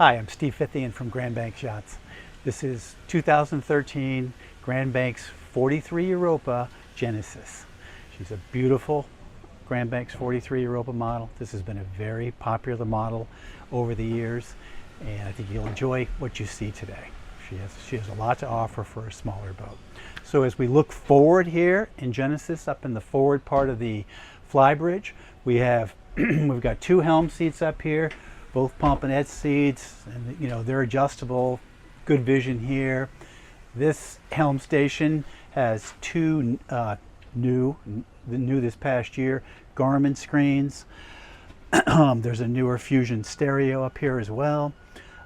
Hi, I'm Steve Fithian from Grand Banks Yachts. This is 2013 Grand Banks 43 Europa Genesis. She's a beautiful Grand Banks 43 Europa model. This has been a very popular model over the years, and I think you'll enjoy what you see today. She has a lot to offer for a smaller boat. So as we look forward here in Genesis, up in the forward part of the Flybridge, we have we've got two helm seats up here, both pomponette seats, and they're adjustable. Good vision here. This helm station has two new this past year Garmin screens. There's a newer Fusion stereo up here as well.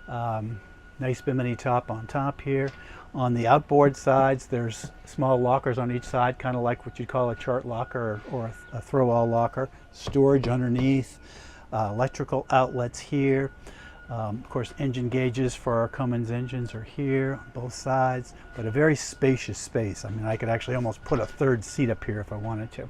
Nice bimini top on top here. On the outboard sides, there's small lockers on each side, kind of like what you'd call a chart locker or a throw-all locker. Storage underneath. Electrical outlets here. Of course, engine gauges for our Cummins engines are here on both sides, but a very spacious space. I mean, I could actually almost put a third seat up here if I wanted to.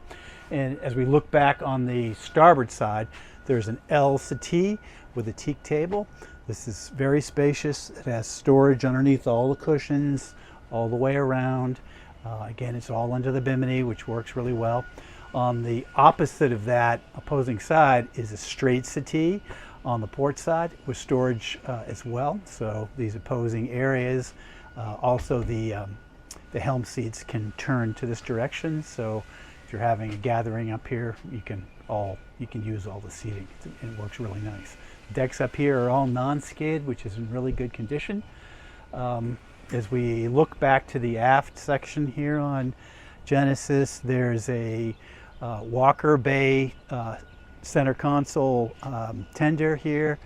And as we look back on the starboard side, there's an L settee with a teak table. This is very spacious. It has storage underneath all the cushions all the way around. Again, it's all under the bimini, which works really well. On the opposite of that opposing side is a straight settee on the port side with storage as well. So these opposing areas. Also the helm seats can turn to this direction. So if you're having a gathering up here, you can use all the seating. It works really nice. Decks up here are all non-skid, which is in really good condition. As we look back to the aft section here on Genesis, there's a Walker Bay center console tender here.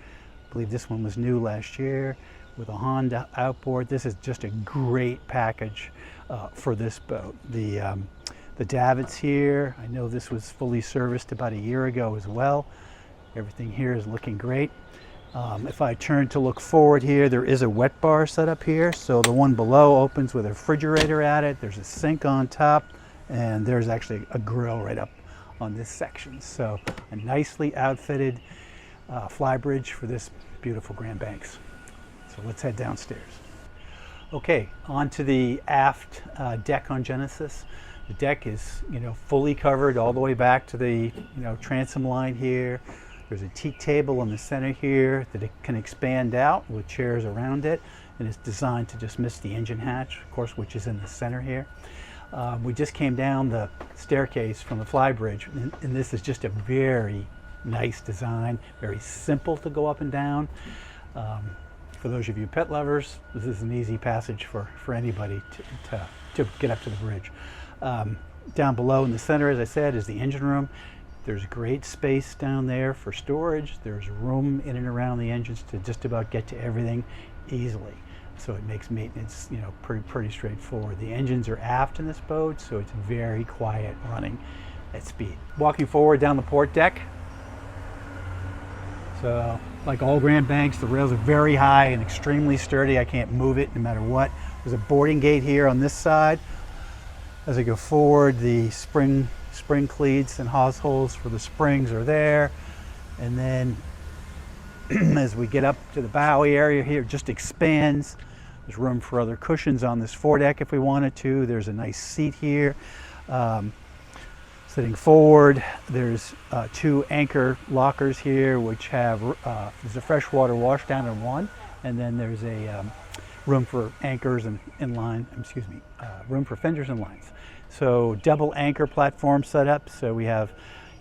I believe this one was new last year with a Honda outboard. This is just a great package for this boat. The davits here, I know this was fully serviced about a year ago as well. Everything here is looking great. If I turn to look forward here, there is a wet bar set up here. So the one below opens with a refrigerator at it. There's a sink on top, and there's actually a grill right up on this section. So a nicely outfitted Flybridge for this beautiful Grand Banks. So let's head downstairs. Okay, onto the aft deck on Genesis. The deck is fully covered all the way back to the transom line here. There's a teak table in the center here that it can expand out with chairs around it, and it's designed to just miss the engine hatch, of course, which is in the center here. We just came down the staircase from the Flybridge, and this is just a very nice design, very simple to go up and down. For those of you pet lovers, this is an easy passage for anybody to get up to the bridge. Down below in the center, as I said, is the engine room. There's great space down there for storage. There's room in and around the engines to just about get to everything easily. So it makes maintenance, pretty straightforward. The engines are aft in this boat, so it's very quiet running at speed. Walking forward down the port deck. So like all Grand Banks, the rails are very high and extremely sturdy. I can't move it no matter what. There's a boarding gate here on this side. As I go forward, the spring cleats and hose holes for the springs are there. And then as we get up to the bowie area here, it just expands. There's room for other cushions on this foredeck if we wanted to. There's a nice seat here. Sitting forward, there's two anchor lockers here, which have there's a freshwater washdown in one, and then there's a room for anchors and room for fenders and lines. So double anchor platform set up. So we have,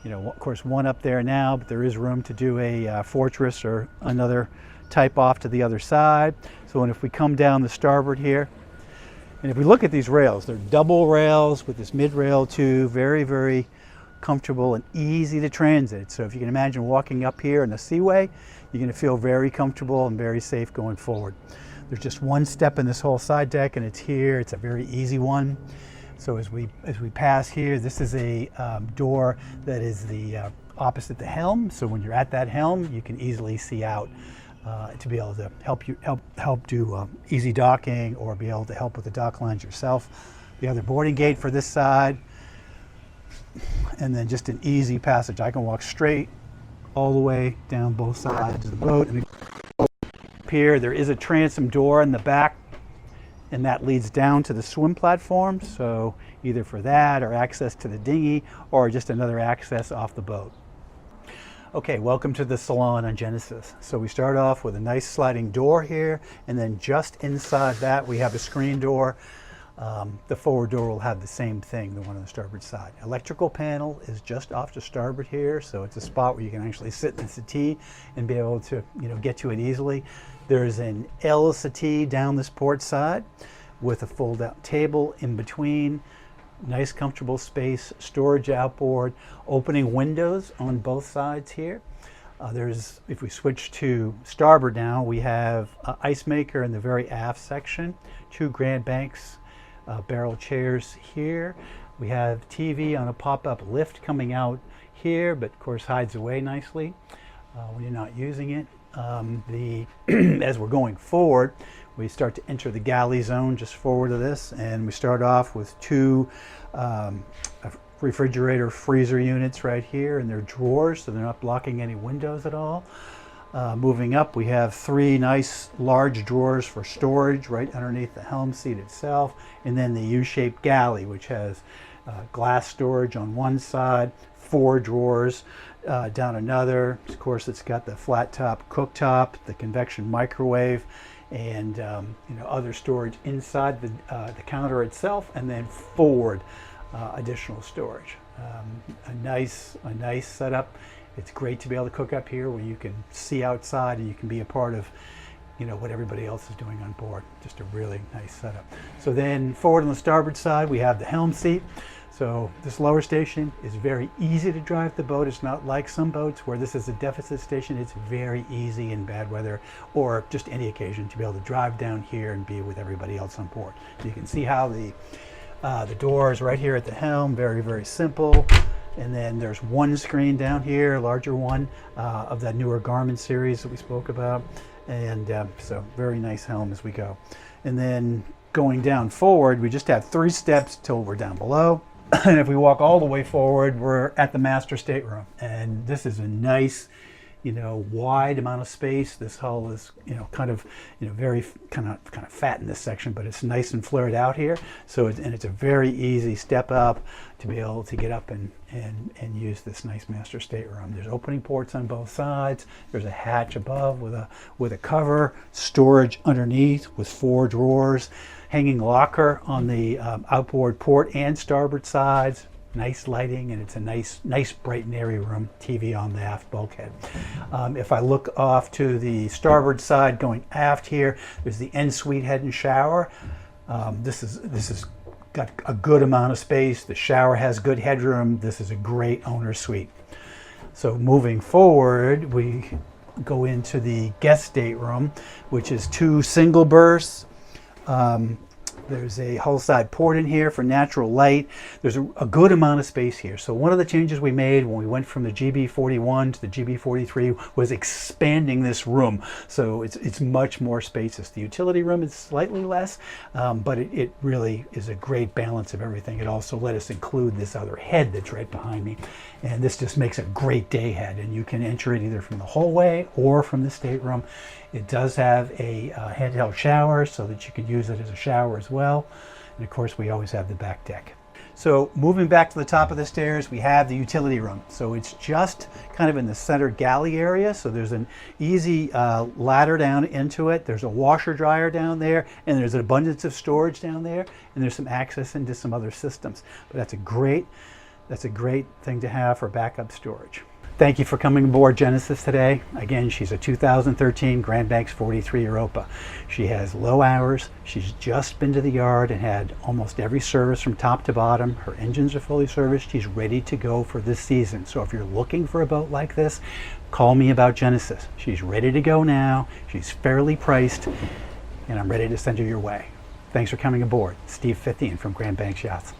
of course, one up there now, but there is room to do a fortress or another type off to the other side. So if we come down the starboard here, and if we look at these rails, they're double rails with this mid rail too, very, very comfortable and easy to transit. So if you can imagine walking up here in the seaway, you're going to feel very comfortable and very safe going forward. There's just one step in this whole side deck, and it's here. It's a very easy one. So as we pass here, this is a door that is the opposite the helm. So when you're at that helm, you can easily see out to be able to help do easy docking or be able to help with the dock lines yourself. The other boarding gate for this side, and then just an easy passage. I can walk straight all the way down both sides of the boat. And up here. There is a transom door in the back, and that leads down to the swim platform. So either for that or access to the dinghy or just another access off the boat. Okay, welcome to the salon on Genesis. So we start off with a nice sliding door here, and then just inside that we have a screen door. The forward door will have the same thing, the one on the starboard side. Electrical panel is just off to starboard here, so it's a spot where you can actually sit in the settee and be able to, get to it easily. There's an L settee down this port side with a fold-out table in between. Nice comfortable space, storage outboard, opening windows on both sides here. If we switch to starboard now, we have an ice maker in the very aft section, 2 Grand Banks barrel chairs here. We have TV on a pop-up lift coming out here, but of course hides away nicely when you're not using it. As we're going forward, we start to enter the galley zone just forward of this, and we start off with 2 refrigerator freezer units right here, and they're drawers, so they're not blocking any windows at all. Moving up, we have 3 nice large drawers for storage right underneath the helm seat itself, and then the U-shaped galley, which has glass storage on one side, 4 drawers down another. Of course, it's got the flat top cooktop, the convection microwave, and other storage inside the counter itself, and then forward additional storage. A nice setup. It's great to be able to cook up here where you can see outside and you can be a part of what everybody else is doing on board. Just a really nice setup. So then forward on the starboard side we have the helm seat. So this lower station is very easy to drive the boat. It's not like some boats where this is a deficit station. It's very easy in bad weather or just any occasion to be able to drive down here and be with everybody else on board. You can see how the door is right here at the helm. Very, very simple. And then there's one screen down here, a larger one of that newer Garmin series that we spoke about. And so very nice helm as we go. And then going down forward, we just have 3 steps till we're down below. And if we walk all the way forward, we're at the master stateroom. And this is a nice, wide amount of space. This hull is, very kind of fat in this section, but it's nice and flared out here. So it's a very easy step up to be able to get up and use this nice master stateroom. There's opening ports on both sides. There's a hatch above with a cover, storage underneath with 4 drawers, hanging locker on the outboard port and starboard sides. Nice lighting, and it's a nice bright and airy room. TV on the aft bulkhead. If I look off to the starboard side going aft here, there's the en suite head and shower. This is got a good amount of space. The shower has good headroom. This is a great owner's suite. So moving forward, we go into the guest stateroom, which is 2 single berths. There's a hull side port in here for natural light. There's a good amount of space here. So one of the changes we made when we went from the GB41 to the GB43 was expanding this room. So it's much more spacious. The utility room is slightly less, but it really is a great balance of everything. It also let us include this other head that's right behind me. And this just makes a great day head. And you can enter it either from the hallway or from the stateroom. It does have a handheld shower so that you can use it as a shower as well. And of course, we always have the back deck. So moving back to the top of the stairs, we have the utility room. So it's just kind of in the center galley area. So there's an easy ladder down into it. There's a washer dryer down there, and there's an abundance of storage down there. And there's some access into some other systems. But that's a great thing to have for backup storage. Thank you for coming aboard Genesis today. Again, she's a 2013 Grand Banks 43 Europa. She has low hours. She's just been to the yard and had almost every service from top to bottom. Her engines are fully serviced. She's ready to go for this season. So if you're looking for a boat like this, call me about Genesis. She's ready to go now. She's fairly priced, and I'm ready to send her your way. Thanks for coming aboard. Steve Fithian from Grand Banks Yachts.